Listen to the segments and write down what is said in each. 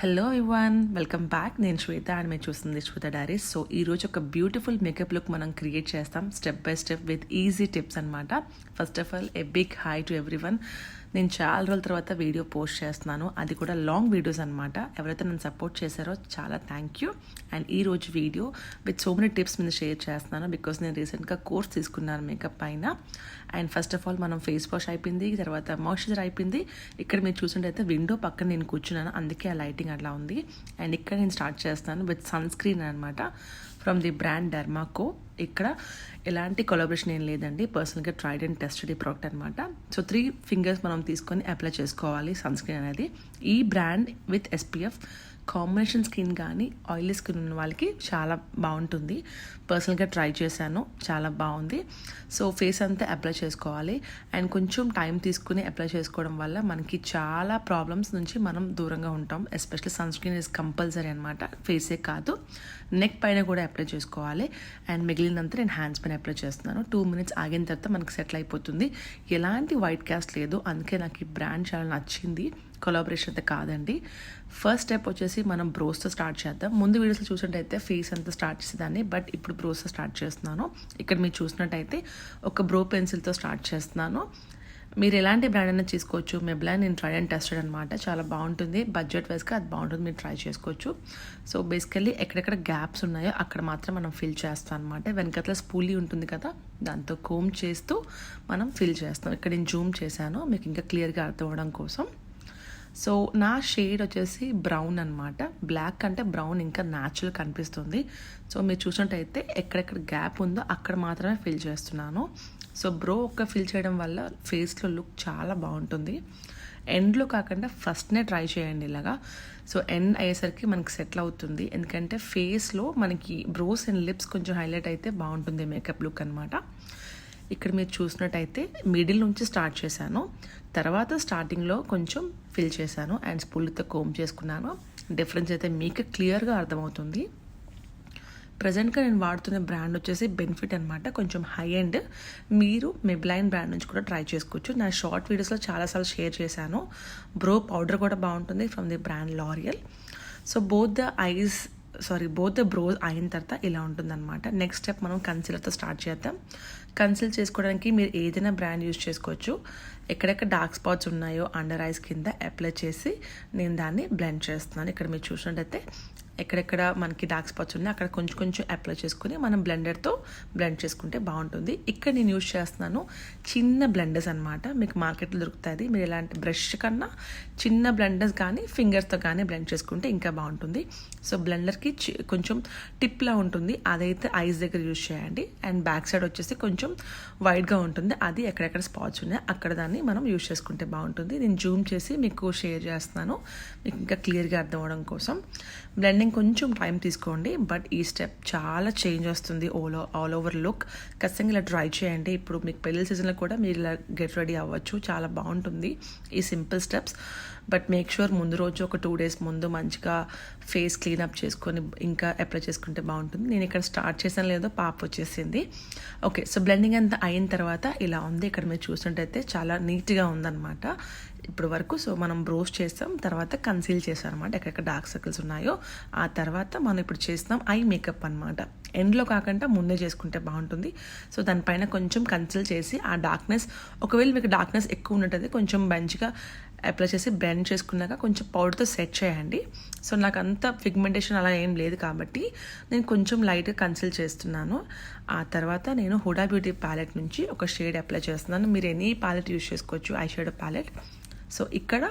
Hello everyone, welcome back. నేను శ్వేత and మీరు చూస్తుంది శ్వేత డైరీస్. సో ఈరోజు ఒక బ్యూటిఫుల్ మేకప్ లుక్ మనం క్రియేట్ చేస్తాం step by step with easy tips అనమాట. First of all a big hi to everyone. నేను చాలా రోజుల తర్వాత వీడియో పోస్ట్ చేస్తున్నాను, అది కూడా లాంగ్ వీడియోస్ అనమాట. ఎవరైతే నన్ను సపోర్ట్ చేశారో చాలా థ్యాంక్ యూ. అండ్ ఈరోజు video with so many tips మీద షేర్ చేస్తున్నాను బికాస్ నేను రీసెంట్గా కోర్స్ తీసుకున్నాను మేకప్ పైన. అండ్ ఫస్ట్ ఆఫ్ ఆల్ మనం ఫేస్ వాష్ అయిపోయింది, తర్వాత మాయిశ్చరైజర్ అయిపోయింది. ఇక్కడ మీరు చూసినట్టయితే విండో పక్కన నేను కూర్చున్నాను, అందుకే ఆ లైటింగ్ అట్లా ఉంది. అండ్ ఇక్కడ నేను స్టార్ట్ చేస్తాను విత్ సన్ స్క్రీన్ అనమాట ఫ్రమ్ ది బ్రాండ్ డెర్మాకో. ఇక్కడ ఎలాంటి కొలాబరేషన్ ఏం లేదండి, పర్సనల్గా ట్రైడ్ అండ్ టెస్టెడ్ ఈ ప్రోడక్ట్ అనమాట. సో 3 ఫింగర్స్ మనం తీసుకొని అప్లై చేసుకోవాలి సన్ స్క్రీన్ అనేది. ఈ brand with SPF combination skin కానీ ఆయిలీ స్కిన్ ఉన్న వాళ్ళకి చాలా బాగుంటుంది. పర్సనల్గా ట్రై చేశాను, చాలా బాగుంది. సో ఫేస్ అంతా అప్లై చేసుకోవాలి అండ్ కొంచెం టైం తీసుకుని అప్లై చేసుకోవడం వల్ల మనకి చాలా ప్రాబ్లమ్స్ నుంచి మనం దూరంగా ఉంటాం. Especially sun screen is compulsory అనమాట, ఫేసే కాదు నెక్ పైన కూడా అప్లై చేసుకోవాలి. అండ్ మిగిలినంతా నేను హ్యాండ్స్ పైన అప్లై చేస్తున్నాను. 2 minutes ఆగిన తర్వాత మనకి సెటిల్ అయిపోతుంది. ఎలాంటి వైట్ కాస్ట్ లేదు, అందుకే నాకు ఈ బ్రాండ్ చాలా నచ్చింది. కొలాబరేషన్ అయితే కాదండి. ఫస్ట్ స్టెప్ వచ్చేసి మనం బ్రోస్తో స్టార్ట్ చేద్దాం. ముందు వీడియోస్లో చూసినట్టయితే ఫేస్ అంతా స్టార్ట్ చేసేదాన్ని, బట్ ఇప్పుడు బ్రోస్తో స్టార్ట్ చేస్తున్నాను. ఇక్కడ మీరు చూసినట్టయితే ఒక బ్రో పెన్సిల్తో స్టార్ట్ చేస్తున్నాను. మీరు ఎలాంటి బ్రాండ్ అయినా తీసుకోవచ్చు. maybelline నేను ట్రై అండ్ టెస్టెడ్ అనమాట, చాలా బాగుంటుంది. బడ్జెట్ వైస్గా అది బాగుంటుంది, మీరు ట్రై చేసుకోవచ్చు. సో బేసికల్లీ ఎక్కడెక్కడ గ్యాప్స్ ఉన్నాయో అక్కడ మాత్రం మనం ఫిల్ చేస్తాం అనమాట. వెనకట్ల స్పూలీ ఉంటుంది కదా, దాంతో కోమ్ చేస్తూ మనం ఫిల్ చేస్తాం. ఇక్కడ నేను జూమ్ చేశాను మీకు ఇంకా క్లియర్గా అర్థం అవ్వడం కోసం. సో నా షేడ్ వచ్చేసి బ్రౌన్ అనమాట. బ్లాక్ అంటే బ్రౌన్ ఇంకా న్యాచురల్ కనిపిస్తుంది. సో మీరు చూసినట్టయితే ఎక్కడెక్కడ గ్యాప్ ఉందో అక్కడ మాత్రమే ఫిల్ చేస్తున్నాను. సో బ్రో ఒక్క ఫిల్ చేయడం వల్ల ఫేస్లో లుక్ చాలా బాగుంటుంది. ఎండ్లో కాకుండా ఫస్ట్నే ట్రై చేయండి ఇలాగా. సో ఎండ్ అయ్యేసరికి మనకి సెటిల్ అవుతుంది, ఎందుకంటే ఫేస్లో మనకి బ్రోస్ అండ్ లిప్స్ కొంచెం హైలైట్ అయితే బాగుంటుంది మేకప్ లుక్ అనమాట. ఇక్కడ మీరు చూసినట్టయితే మిడిల్ నుంచి స్టార్ట్ చేశాను, తర్వాత స్టార్టింగ్లో కొంచెం ఫిల్ చేశాను అండ్ స్పూల్తో కోమ్ చేసుకున్నాను. డిఫరెన్స్ అయితే మీకు క్లియర్గా అర్థమవుతుంది. ప్రజెంట్గా నేను వాడుతున్న బ్రాండ్ వచ్చేసి బెనిఫిట్ అనమాట, కొంచెం హై ఎండ్. మీరు maybelline బ్రాండ్ నుంచి కూడా ట్రై చేసుకోవచ్చు. నా షార్ట్ వీడియోస్లో చాలాసార్లు షేర్ చేశాను. బ్రో పౌడర్ కూడా బాగుంటుంది from the brand L'Oreal. So both the bros అయిన తర్వాత ఇలా ఉంటుందన్నమాట. నెక్స్ట్ స్టెప్ మనం కన్సీలర్తో స్టార్ట్ చేద్దాం. కన్సీల్ చేసుకోవడానికి మీరు ఏదైనా బ్రాండ్ యూజ్ చేసుకోవచ్చు. ఎక్కడెక్కడ డార్క్ స్పాట్స్ ఉన్నాయో అండర్ ఐస్ కింద అప్లై చేసి నేను దాన్ని బ్లెండ్ చేస్తున్నాను. ఇక్కడ మీరు చూసినట్టయితే ఎక్కడెక్కడ మనకి డార్క్ స్పాట్స్ ఉన్నాయి అక్కడ కొంచెం కొంచెం అప్లై చేసుకుని మనం బ్లెండర్తో బ్లెండ్ చేసుకుంటే బాగుంటుంది. ఇక్కడ నేను యూజ్ చేస్తున్నాను చిన్న బ్లెండర్స్ అనమాట, మీకు మార్కెట్లో దొరుకుతుంది. మీరు ఎలాంటి బ్రష్ కన్నా చిన్న బ్లెండర్స్ కానీ ఫింగర్స్తో కానీ బ్లెండ్ చేసుకుంటే ఇంకా బాగుంటుంది. సో బ్లెండర్కి కొంచెం టిప్లా ఉంటుంది, అదైతే ఐస్ దగ్గర యూజ్ చేయండి. అండ్ బ్యాక్ సైడ్ వచ్చేసి కొంచెం వైడ్గా ఉంటుంది, అది ఎక్కడెక్కడ స్పాట్స్ ఉన్నాయి అక్కడ దాన్ని మనం యూజ్ చేసుకుంటే బాగుంటుంది. నేను జూమ్ చేసి మీకు షేర్ చేస్తున్నాను మీకు ఇంకా క్లియర్గా అర్థం అవడం కోసం. బ్లెండింగ్ కొంచెం టైం తీసుకోండి, బట్ ఈ స్టెప్ చాలా చేంజ్ వస్తుంది ఆల్ ఓవర్ లుక్. ఖచ్చితంగా ఇలా ట్రై చేయండి. ఇప్పుడు మీకు పెళ్ళి సీజన్లో కూడా మీరు ఇలా గెట్ రెడీ అవ్వచ్చు, చాలా బాగుంటుంది ఈ simple steps. But make sure ముందు రోజు ఒక 2 days ముందు మంచిగా ఫేస్ క్లీనప్ చేసుకొని ఇంకా అప్లై చేసుకుంటే బాగుంటుంది. నేను ఇక్కడ స్టార్ట్ చేసాను లేదో పాప వచ్చేసింది. ఓకే, సో బ్లెండింగ్ అంతా అయిన తర్వాత ఇలా ఉంది. ఇక్కడ మీరు చూసినట్టయితే చాలా నీట్గా ఉందన్నమాట ఇప్పుడు వరకు. సో మనం బ్రోస్ చేస్తాం, తర్వాత కన్సీల్ చేస్తాం అనమాట ఎక్కడెక్కడ డార్క్ సర్కిల్స్ ఉన్నాయో. ఆ తర్వాత మనం ఇప్పుడు చేస్తాం ఐ మేకప్ అనమాట. ఎండ్లో కాకుండా ముందే చేసుకుంటే బాగుంటుంది. సో దానిపైన కొంచెం కన్సీల్ చేసి ఆ డార్క్నెస్, ఒకవేళ మీకు డార్క్నెస్ ఎక్కువ ఉన్నట్టయితే కొంచెం మంచిగా అప్లై చేసి బ్లెండ్ చేసుకున్నాక కొంచెం పౌడర్తో సెట్ చేయండి. సో నాకు అంత పిగ్మెంటేషన్ అలా ఏం లేదు కాబట్టి నేను కొంచెం లైట్గా కన్సిల్ చేస్తున్నాను. ఆ తర్వాత నేను హుడా బ్యూటీ ప్యాలెట్ నుంచి ఒక షేడ్ అప్లై చేస్తున్నాను. మీరు ఎనీ ప్యాలెట్ యూజ్ చేసుకోవచ్చు, ఐషాడో ప్యాలెట్. సో ఇక్కడ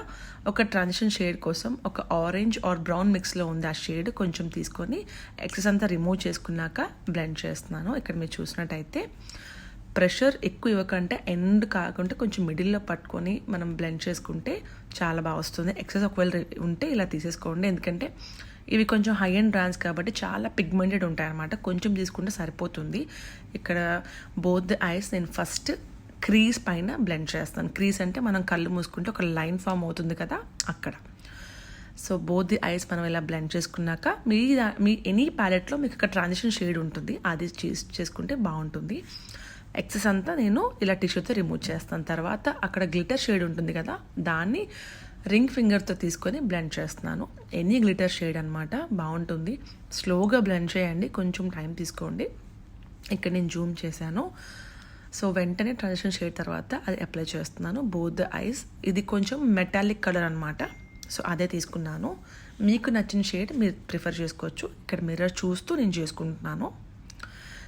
ఒక ట్రాన్సిషన్ షేడ్ కోసం ఒక ఆరెంజ్ ఆర్ బ్రౌన్ మిక్స్లో ఉంది ఆ షేడ్, కొంచెం తీసుకొని ఎక్సెస్ అంతా రిమూవ్ చేసుకున్నాక బ్లెండ్ చేస్తున్నాను. ఇక్కడ మీరు చూసినట్టయితే ప్రెషర్ ఎక్కువ ఇవ్వకంటే ఎండ్ కాకుండా కొంచెం మిడిల్లో పట్టుకొని మనం బ్లెండ్ చేసుకుంటే చాలా బాగా వస్తుంది. ఎక్సెస్ ఒకవేళ ఉంటే ఇలా తీసేసుకోండి, ఎందుకంటే ఇవి కొంచెం హై అండ్ బ్రాండ్స్ కాబట్టి చాలా పిగ్మెంటెడ్ ఉంటాయి అన్నమాట. కొంచెం తీసుకుంటే సరిపోతుంది. ఇక్కడ బోత్ ది ఐస్ నేను ఫస్ట్ క్రీజ్ పైన బ్లెండ్ చేస్తాను. క్రీజ్ అంటే మనం కళ్ళు మూసుకుంటే ఒక లైన్ ఫామ్ అవుతుంది కదా అక్కడ. సో బోత్ ది ఐస్ మనం ఇలా బ్లెండ్ చేసుకున్నాక మీ ఎనీ ప్యాలెట్లో మీకు ఒక ట్రాన్సిషన్ షేడ్ ఉంటుంది, అది చేసుకుంటే బాగుంటుంది. ఎక్సెస్ అంతా నేను ఇలా టిష్యూతో రిమూవ్ చేస్తాను. తర్వాత అక్కడ గ్లిటర్ షేడ్ ఉంటుంది కదా, దాన్ని రింగ్ ఫింగర్తో తీసుకొని బ్లెండ్ చేస్తున్నాను. ఎనీ గ్లిటర్ షేడ్ అనమాట, బాగుంటుంది. స్లోగా బ్లెండ్ చేయండి, కొంచెం టైం తీసుకోండి. ఇక్కడ నేను జూమ్ చేశాను. సో వెంటనే ట్రాన్సిషన్ షేడ్ తర్వాత అది అప్లై చేస్తున్నాను బోత్ ద ఐస్. ఇది కొంచెం మెటాలిక్ కలర్ అనమాట, సో అదే తీసుకున్నాను. మీకు నచ్చిన షేడ్ మీరు ప్రిఫర్ చేసుకోవచ్చు. ఇక్కడ మిర్రర్ చూస్తూ నేను చేసుకుంటున్నాను.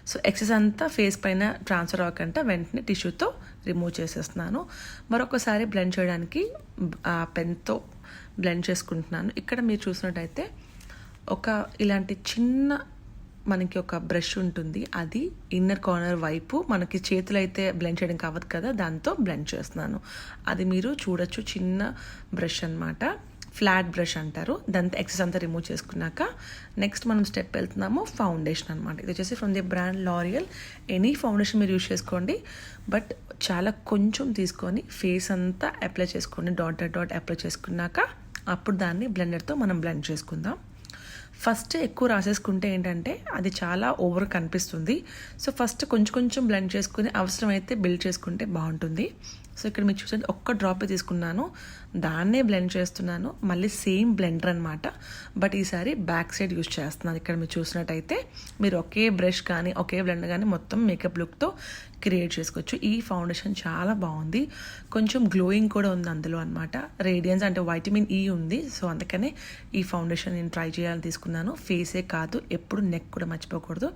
సో ఎక్సెస్ అంతా ఫేస్ పైన ట్రాన్స్ఫర్ అవ్వకుండా వెంటనే టిష్యూతో రిమూవ్ చేసేస్తున్నాను. మరొకసారి బ్లెండ్ చేయడానికి పెన్తో బ్లెండ్ చేసుకుంటున్నాను. ఇక్కడ మీరు చూసినట్టయితే ఇలాంటి చిన్న మనకి ఒక బ్రష్ ఉంటుంది, అది ఇన్నర్ కార్నర్ వైపు మనకి చేతులు అయితే బ్లెండ్ చేయడానికి అవ్వదు కదా, దాంతో బ్లెండ్ చేస్తున్నాను. అది మీరు చూడొచ్చు, చిన్న బ్రష్ అనమాట, ఫ్లాట్ బ్రష్ అంటారు. దాంతో ఎక్సెస్ అంతా రిమూవ్ చేసుకున్నాక నెక్స్ట్ మనం స్టెప్ వెళ్తున్నాము ఫౌండేషన్ అనమాట. ఇది వచ్చేసి from the brand L'Oreal. Any foundation మీరు యూజ్ చేసుకోండి, బట్ చాలా కొంచెం తీసుకొని ఫేస్ అంతా అప్లై చేసుకోండి. డాట్ అప్లై చేసుకున్నాక అప్పుడు దాన్ని బ్లెండర్తో మనం బ్లెండ్ చేసుకుందాం. ఫస్ట్ ఎక్కువ రాసేసుకుంటే ఏంటంటే అది చాలా ఓవర్ కనిపిస్తుంది. సో ఫస్ట్ కొంచెం బ్లెండ్ చేసుకుని అవసరమైతే బిల్డ్ చేసుకుంటే బాగుంటుంది. సో ఇక్కడ మీరు చూసండి, ఒక్క డ్రాప్ తీసుకున్నాను, దాన్నే బ్లెండ్ చేస్తున్నాను. మళ్ళీ సేమ్ బ్లెండర్ అనమాట, బట్ ఈసారి బ్యాక్ సైడ్ యూజ్ చేస్తున్నాను. ఇక్కడ మీరు చూసినట్టయితే మీరు ఒకే బ్రష్ కానీ ఒకే బ్లెండర్ కానీ మొత్తం మేకప్ లుక్తో క్రియేట్ చేసుకోవచ్చు. ఈ ఫౌండేషన్ చాలా బాగుంది, కొంచెం గ్లోయింగ్ కూడా ఉంది అందులో అనమాట. రేడియన్స్ అంటే వైటమిన్ ఈ ఉంది. సో అందుకనే ఈ ఫౌండేషన్ నేను ట్రై చేయాలని తీసుకున్నాను. ఫేసే కాదు, ఎప్పుడు నెక్ కూడా మర్చిపోకూడదు.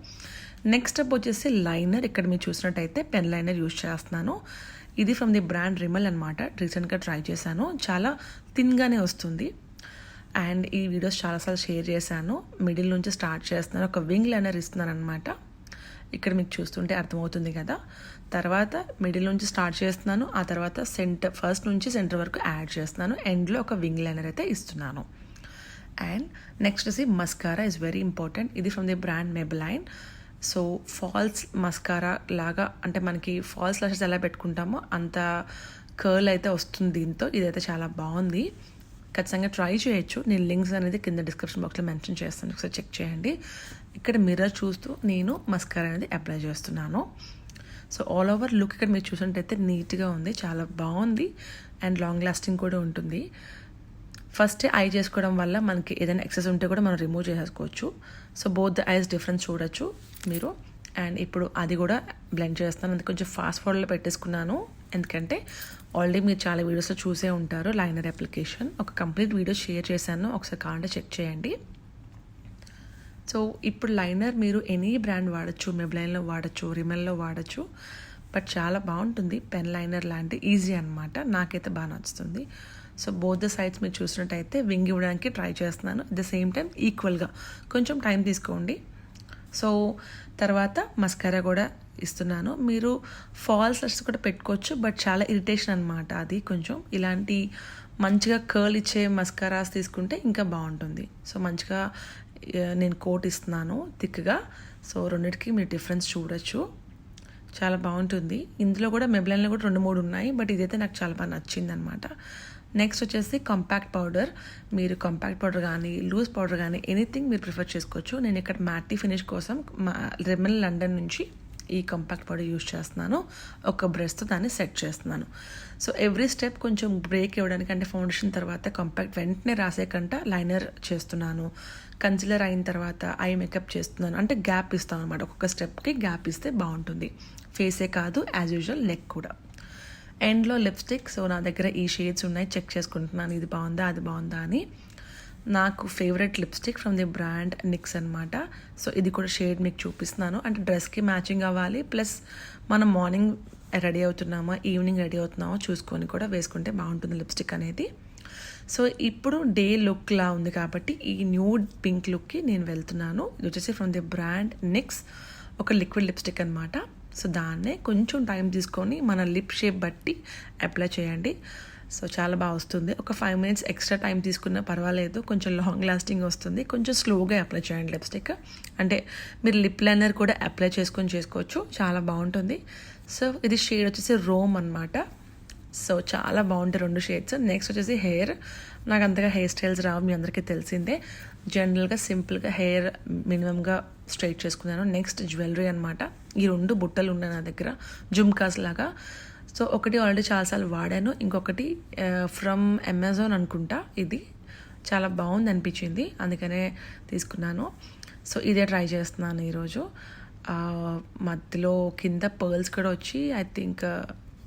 నెక్స్ట్ స్టెప్ వచ్చేసి లైనర్. ఇక్కడ మీరు చూసినట్టయితే పెన్ లైనర్ యూజ్ చేస్తున్నాను. ఇది ఫ్రమ్ ది బ్రాండ్ రిమెల్ అనమాట. రీసెంట్గా ట్రై చేశాను, చాలా థిన్గానే వస్తుంది. అండ్ ఈ వీడియోస్ చాలాసార్లు షేర్ చేశాను. మిడిల్ నుంచి స్టార్ట్ చేస్తున్నాను, ఒక వింగ్ లైనర్ ఇస్తున్నాను అనమాట. ఇక్కడ మీకు చూస్తుంటే అర్థమవుతుంది కదా. తర్వాత మిడిల్ నుంచి స్టార్ట్ చేస్తున్నాను, ఆ తర్వాత ఫస్ట్ నుంచి సెంటర్ వరకు యాడ్ చేస్తున్నాను. ఎండ్లో ఒక వింగ్ లైనర్ అయితే ఇస్తున్నాను. అండ్ నెక్స్ట్ వచ్చి మస్కారా ఇస్ వెరీ ఇంపార్టెంట్. ఇది from the brand maybelline. So false mascara లాగా, అంటే మనకి ఫాల్స్ లాషెస్ ఎలా పెట్టుకుంటామో అంత కర్ల్ అయితే వస్తుంది దీంతో. ఇదైతే చాలా బాగుంది, ఖచ్చితంగా ట్రై చేయొచ్చు. నేను లింక్స్ అనేది కింద డిస్క్రిప్షన్ బాక్స్లో మెన్షన్ చేస్తాను, ఒకసారి చెక్ చేయండి. ఇక్కడ మిర్రర్ చూస్తూ నేను మస్కారా అనేది అప్లై చేస్తున్నాను. సో ఆల్ ఓవర్ లుక్ ఇక్కడ మీరు చూసినట్టయితే నీట్గా ఉంది, చాలా బాగుంది అండ్ లాంగ్ లాస్టింగ్ కూడా ఉంటుంది. ఫస్ట్ ఐ చేసుకోవడం వల్ల మనకి ఏదైనా ఎక్సెస్ ఉంటే కూడా మనం రిమూవ్ చేసేసుకోవచ్చు. So both the ice difference చూడొచ్చు మీరు. అండ్ ఇప్పుడు అది కూడా బ్లెండ్ చేస్తాను. అది కొంచెం ఫాస్ట్ ఫార్వర్డ్లో పెట్టేసుకున్నాను, ఎందుకంటే ఆల్రెడీ మీరు చాలా వీడియోస్లో చూసే ఉంటారు లైనర్ అప్లికేషన్. ఒక కంప్లీట్ వీడియో షేర్ చేశాను, ఒకసారి కావాలంటే చెక్ చేయండి. సో ఇప్పుడు లైనర్ మీరు ఎనీ బ్రాండ్ వాడచ్చు, మెబ్లైన్లో వాడచ్చు, రిమెల్లో వాడచ్చు, బట్ చాలా బాగుంటుంది. పెన్ లైనర్ లాంటి ఈజీ అనమాట, నాకైతే బాగా నచ్చుతుంది. సో బోత్ ద సైడ్స్ మీరు చూసినట్టయితే వింగ్ ఇవ్వడానికి ట్రై చేస్తున్నాను. అట్ ద సేమ్ టైం ఈక్వల్గా కొంచెం టైం తీసుకోండి. సో తర్వాత మస్కారా కూడా ఇస్తున్నాను. మీరు ఫాల్స్ లాషెస్ కూడా పెట్టుకోవచ్చు, బట్ చాలా ఇరిటేషన్ అనమాట అది. కొంచెం ఇలాంటి మంచిగా కర్ల్ ఇచ్చే మస్కారాస్ తీసుకుంటే ఇంకా బాగుంటుంది. సో మంచిగా నేను కోట్ ఇస్తున్నాను థిక్గా. సో రెండింటికి మీరు డిఫరెన్స్ చూడొచ్చు, చాలా బాగుంటుంది. ఇందులో కూడా మెబ్లైన్లో కూడా 2-3 ఉన్నాయి, బట్ ఇదైతే నాకు చాలా బాగా నచ్చింది అనమాట. నెక్స్ట్ వచ్చేసి కాంపాక్ట్ పౌడర్. మీరు కాంపాక్ట్ పౌడర్ కానీ లూజ్ పౌడర్ కానీ ఎనీథింగ్ మీరు ప్రిఫర్ చేసుకోవచ్చు. నేను ఇక్కడ మ్యాటీ ఫినిష్ కోసం రిమెల్ లండన్ నుంచి ఈ కాంపాక్ట్ పౌడర్ యూజ్ చేస్తున్నాను. ఒక బ్రష్తో దాన్ని సెట్ చేస్తున్నాను. సో ఎవ్రీ స్టెప్ కొంచెం బ్రేక్ ఇవ్వడానికి, అంటే ఫౌండేషన్ తర్వాత కాంపాక్ట్ వెంటనే రాసేకంట లైనర్ చేస్తున్నాను. కన్సిలర్ అయిన తర్వాత ఐ మేకప్ చేస్తున్నాను, అంటే గ్యాప్ ఇస్తాను అనమాట. ఒక్కొక్క స్టెప్కి గ్యాప్ ఇస్తే బాగుంటుంది. ఫేసే కాదు, యాజ్ యూజువల్ నెక్ కూడా. ఎండ్లో లిప్స్టిక్. సో నా దగ్గర ఈ షేడ్స్ ఉన్నాయి, చెక్ చేసుకుంటున్నాను ఇది బాగుందా అది బాగుందా అని. నాకు favourite lipstick from the brand Nyx అనమాట. సో ఇది కూడా షేడ్ మీకు చూపిస్తున్నాను, అంటే డ్రెస్కి మ్యాచింగ్ అవ్వాలి, ప్లస్ మనం మార్నింగ్ రెడీ అవుతున్నామా ఈవినింగ్ రెడీ అవుతున్నామో చూసుకొని కూడా వేసుకుంటే బాగుంటుంది లిప్స్టిక్ అనేది. సో ఇప్పుడు డే లుక్లా ఉంది కాబట్టి ఈ న్యూడ్ పింక్ లుక్కి నేను వెళ్తున్నాను. ఇది వచ్చేసి ఫ్రమ్ ది బ్రాండ్ నిక్స్, ఒక లిక్విడ్ లిప్స్టిక్ అనమాట. సో దాన్నే కొంచెం టైం తీసుకొని మన లిప్ షేప్ బట్టి అప్లై చేయండి. సో చాలా బాగా వస్తుంది. ఒక 5 minutes ఎక్స్ట్రా టైం తీసుకున్నా పర్వాలేదు, కొంచెం లాంగ్ లాస్టింగ్ వస్తుంది. కొంచెం స్లోగా అప్లై చేయండి లిప్స్టిక్. అంటే మీరు లిప్ లైనర్ కూడా అప్లై చేసుకోవచ్చు, చాలా బాగుంటుంది. సో ఇది షేడ్ వచ్చేసి రోమ్ అనమాట. సో చాలా బాగుంటాయి 2 షేడ్స్. నెక్స్ట్ వచ్చేసి హెయిర్. నాకు అంతగా హెయిర్ స్టైల్స్ రావు, మీ అందరికీ తెలిసిందే. జనరల్గా సింపుల్గా హెయిర్ మినిమంగా స్ట్రైట్ చేసుకున్నాను. నెక్స్ట్ జ్యువెలరీ అనమాట. ఈ 2 బుట్టలు ఉన్నాయి నా దగ్గర, జుమ్కాస్ లాగా. సో ఒకటి ఆల్రెడీ చాలాసార్లు వాడాను, ఇంకొకటి ఫ్రమ్ అమెజాన్ అనుకుంటా. ఇది చాలా బాగుంది అనిపించింది, అందుకనే తీసుకున్నాను. సో ఇదే ట్రై చేస్తున్నాను ఈరోజు. మధ్యలో కింద పర్ల్స్ కూడా వచ్చి ఐ థింక్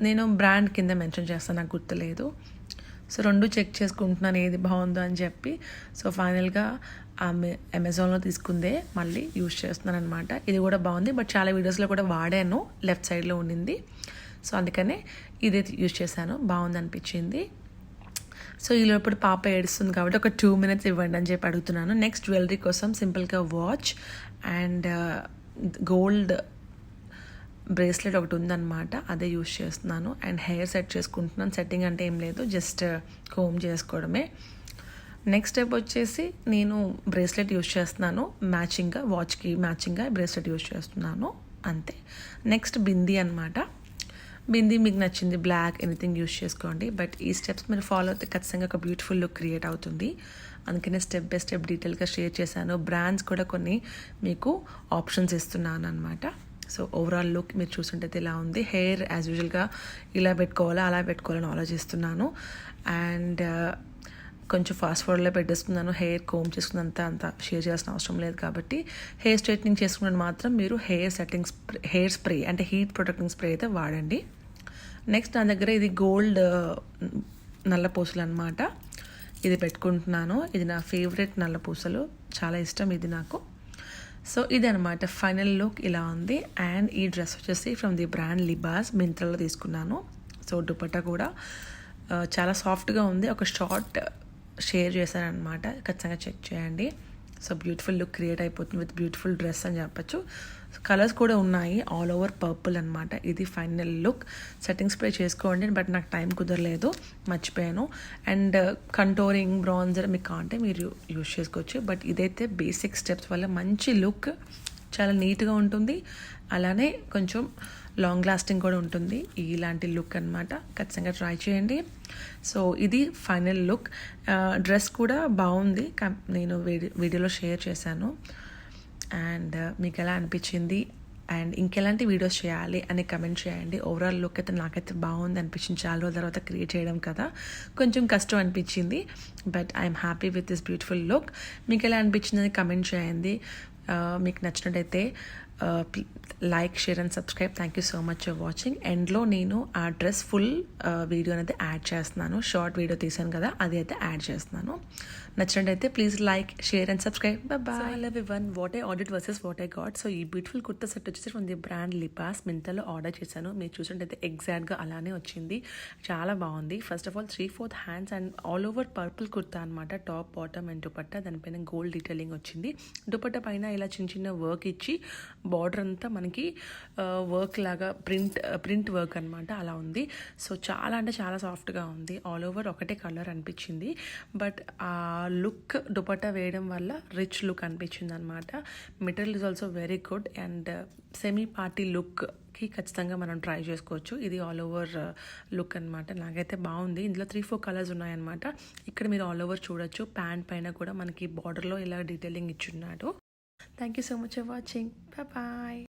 నేను బ్రాండ్ కింద మెన్షన్ చేస్తాను, నాకు గుర్తులేదు. సో రెండు చెక్ చేసుకుంటున్నాను ఏది బాగుందో అని చెప్పి. సో ఫైనల్గా అమెజాన్లో తీసుకుందే మళ్ళీ యూజ్ చేస్తున్నాను అనమాట. ఇది కూడా బాగుంది, బట్ చాలా వీడియోస్లో కూడా వాడాను, లెఫ్ట్ సైడ్లో ఉండింది. సో అందుకనే ఇదే యూజ్ చేశాను, బాగుంది అనిపించింది. సో ఈలోపు పాప ఏడుస్తుంది కాబట్టి ఒక 2 minutes ఇవ్వండి అని చెప్పి అడుగుతున్నాను. నెక్స్ట్ జ్యువెలరీ కోసం సింపుల్గా వాచ్ అండ్ గోల్డ్ బ్రేస్లెట్ ఒకటి ఉందన్నమాట, అదే యూజ్ చేస్తున్నాను. అండ్ హెయిర్ సెట్ చేసుకుంటున్నాను. సెట్టింగ్ అంటే ఏం లేదు, జస్ట్ కోమ్ చేసుకోవడమే. నెక్స్ట్ స్టెప్ వచ్చేసి నేను బ్రేస్లెట్ యూజ్ చేస్తున్నాను, మ్యాచింగ్గా వాచ్కి మ్యాచింగ్గా బ్రేస్లెట్ యూజ్ చేస్తున్నాను అంతే. నెక్స్ట్ బిందీ అనమాట. బిందీ మీకు నచ్చింది బ్లాక్ ఎనీథింగ్ యూజ్ చేసుకోండి, బట్ ఈ స్టెప్స్ మీరు ఫాలో అయితే ఖచ్చితంగా ఒక బ్యూటిఫుల్ లుక్ క్రియేట్ అవుతుంది. అందుకనే స్టెప్ బై స్టెప్ డీటెయిల్గా షేర్ చేశాను. బ్రాండ్స్ కూడా కొన్ని మీకు ఆప్షన్స్ ఇస్తున్నాను అనమాట. సో ఓవరాల్ లుక్ మీరు చూస్తుంటే ఇలా ఉంది. హెయిర్ యాజ్ యూజువల్గా ఇలా పెట్టుకోవాలా అలా పెట్టుకోవాలని ఆలోచిస్తున్నాను. అండ్ కొంచెం ఫాస్ట్ ఫార్వర్డ్లో పెట్టేస్తున్నాను. హెయిర్ కోమ్ చేసుకున్నంత షేర్ చేయాల్సిన అవసరం లేదు కాబట్టి. హెయిర్ స్ట్రైట్నింగ్ చేసుకున్నది మాత్రం మీరు హెయిర్ స్ప్రే అంటే హీట్ ప్రొటెక్టింగ్ స్ప్రే అయితే వాడండి. నెక్స్ట్ నా దగ్గర ఇది గోల్డ్ నల్ల పూసలు అనమాట, ఇది పెట్టుకుంటున్నాను. ఇది నా ఫేవరెట్ నల్ల పూసలు, చాలా ఇష్టం ఇది నాకు. సో ఇది అనమాట ఫైనల్ లుక్, ఇలా ఉంది. అండ్ ఈ డ్రెస్ వచ్చేసి ఫ్రమ్ ది బ్రాండ్ లిబాస్, మింత్రాలో తీసుకున్నాను. సో దుపట్టా కూడా చాలా సాఫ్ట్గా ఉంది. ఒక షార్ట్ షేర్ చేశానమాట, ఖచ్చితంగా చెక్ చేయండి. సో బ్యూటిఫుల్ లుక్ క్రియేట్ అయిపోతుంది విత్ బ్యూటిఫుల్ డ్రెస్ అని చెప్పచ్చు. కలర్స్ కూడా ఉన్నాయి, ఆల్ ఓవర్ పర్పుల్ అనమాట. ఇది ఫైనల్ లుక్. సెట్టింగ్ స్ప్రే చేసుకోండి, బట్ నాకు టైం కుదరలేదు, మర్చిపోయాను. అండ్ కంటోరింగ్ బ్రాన్జర్ మీకు కాంటే మీరు యూజ్ చేసుకోవచ్చు, బట్ ఇదైతే బేసిక్ స్టెప్స్ వల్ల మంచి లుక్, చాలా నీట్గా ఉంటుంది, అలానే కొంచెం లాంగ్ లాస్టింగ్ కూడా ఉంటుంది. ఇలాంటి లుక్ అనమాట, ఖచ్చితంగా ట్రై చేయండి. సో ఇది ఫైనల్ లుక్. డ్రెస్ కూడా బాగుంది, నేను వీడియోలో షేర్ చేశాను. అండ్ మీకు ఎలా అనిపించింది అండ్ ఇంకెలాంటి వీడియోస్ చేయాలి అని కమెంట్ చేయండి. ఓవరాల్ లుక్ అయితే నాకైతే బాగుంది అనిపించింది. చాలా రోజుల తర్వాత క్రియేట్ చేయడం కదా, కొంచెం కష్టం అనిపించింది, but I'm happy with this beautiful look. మీకు ఎలా అనిపించింది అని కమెంట్ చేయండి. మీకు నచ్చినట్టయితే like, share and subscribe. Thank you so much for watching. ఎండ్లో నేను ఆ డ్రెస్ ఫుల్ వీడియో అనేది యాడ్ చేస్తున్నాను, షార్ట్ వీడియో తీసాను కదా, అది అయితే యాడ్ చేస్తున్నాను. నచ్చినట్టయితే please like, share and subscribe. Bye. Hello everyone, what I ordered versus what I got. So ఈ బ్యూటిఫుల్ కుర్తా సెట్ వచ్చేసి from the brand Libas, మింత్రాలో order చేశాను. మీరు చూసినట్టయితే ఎగ్జాక్ట్గా అలానే వచ్చింది, చాలా బాగుంది. First of all 3/4 hands and all over purple kurta అనమాట, టాప్ బాటమ్ అండ్ దుపట్టా. దానిపైన గోల్డ్ డీటెయిలింగ్ వచ్చింది. దుపట్టా పైన ఇలా చిన్న చిన్న వర్క్ ఇచ్చి బార్డర్ అంతా మనకి వర్క్ లాగా ప్రింట్ వర్క్ అనమాట, అలా ఉంది. సో చాలా అంటే చాలా సాఫ్ట్గా ఉంది. ఆల్ ఓవర్ ఒకటే కలర్ అనిపించింది, బట్ ఆ లుక్ దుపట్టా వేయడం వల్ల రిచ్ లుక్ అనిపించింది అనమాట. Material is also very good and semi party లుక్కి ఖచ్చితంగా మనం ట్రై చేసుకోవచ్చు. ఇది ఆల్ ఓవర్ లుక్ అనమాట, నాకైతే బాగుంది. ఇందులో 3-4 కలర్స్ ఉన్నాయన్నమాట. ఇక్కడ మీరు ఆల్ ఓవర్ చూడొచ్చు. ప్యాంట్ పైన కూడా మనకి బార్డర్లో ఇలా డీటెయిలింగ్ ఇచ్చున్నాడు. Thank you so much for watching. Bye.